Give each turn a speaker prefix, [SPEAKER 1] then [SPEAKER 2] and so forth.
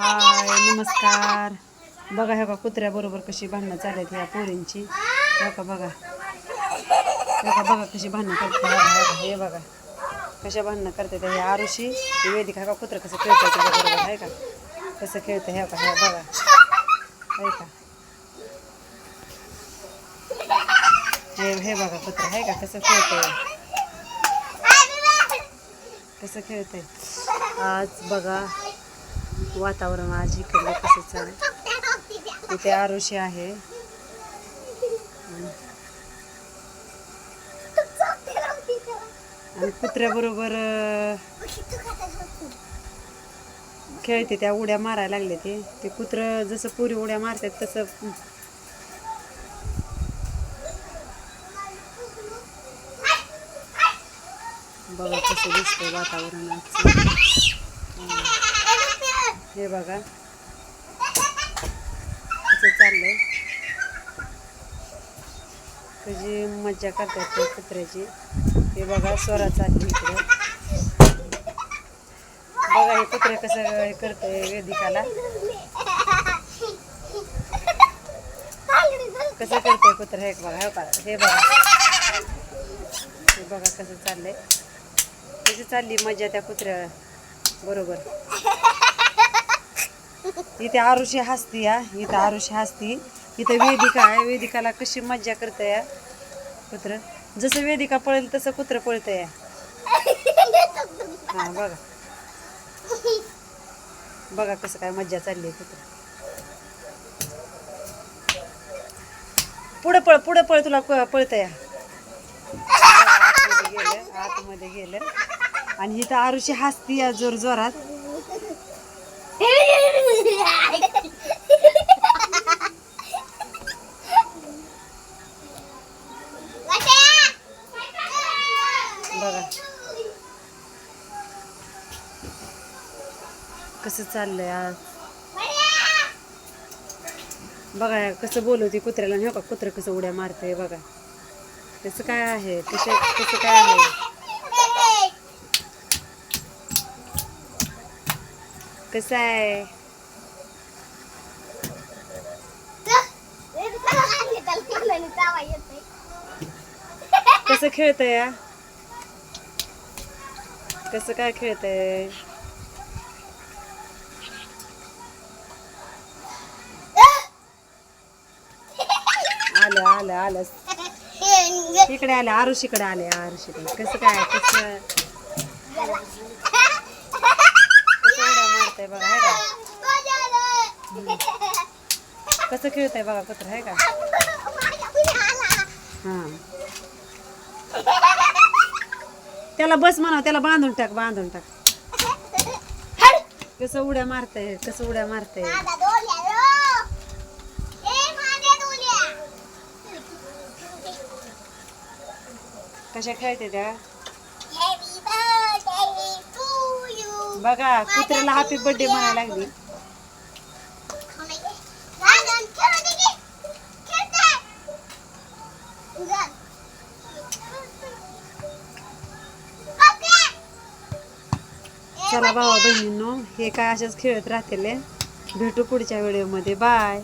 [SPEAKER 1] हाय नमस्कार. बघा हे का कुत्र्याबरोबर कशी भांडणं चालत ह्या पोरींची. हे का बघा, हे का बघा कशी भांडणं करते. हे बघा कशा भांडणं करते हे आरुषी वेदिका. का कुत्रं कसं खेळतं त्याच्याबरोबर आहे का, कसं खेळतं हे का. हे बघा आहे का, हे बघा कुत्रं आहे का कसं खेळतंय, कसं खेळतंय. आज बघा वातावरण आज इकडलं कसं चालू. इथे आरुषी आहे आणि कुत्र्याबरोबर खेळते. त्या उड्या मारायला लागले ते कुत्रं जसं पुरी उड्या मारतात तसं. बघा कसं दिसतंय वातावरण आज. हे बघा कसं चाललंय, कशी मज्जा करतात त्या कुत्र्याची. हे बघा स्वरा चालली इकडे. बघा हे कुत्रे कसं हे करतंय वेदिकाला, कसं करतंय कुत्रा. हे बघा हे बघा, हे बघा कसं चाललंय, कशी चालली मज्जा त्या कुत्र्या बरोबर. इथे आरुषी हसती या, इथं आरुषी हसती. इथं वेदिका आहे, वेदिकाला कशी मज्जा करते या कुत्रं. जसं वेदिका पळेल तसं कुत्रं पळतं या. हा बघा, बघा कसं काय मज्जा चालली आहे कुत्रं. पुढे पळ तुला पळतं या. आतमध्ये गेलं आणि इथं आरुषी हसती या जोर जोरात. बघा कसं चाललंय आज. बघा कसं बोलवते कुत्र्याला. हो का कुत्रं कसं उड्या मारते बघा. कसं काय आहे, कसं काय आहे. कसं आहे, कसं खेळतंय या, कसं काय खेळतंय. आलं आलं आलं इकडे आले, आरुषीकडे आले. आरुषीकडे कसं काय, कसं उड्या मारतंय बघा. आहे का कसं खेळतंय बघा कुत्र. आहे का हा, त्याला बस म्हणा, त्याला बांधून टाक, बांधून टाक. कसं उड्या मारतंय, कसं उड्या मारतंय. कशा खेळते त्या बघा. कुत्र्याला हॅपी बर्थडे म्हणायला लागली. चला भावा बहिणींनो, हे काय अशाच खेळत राहतील. भेटू पुढच्या व्हिडिओमध्ये. बाय.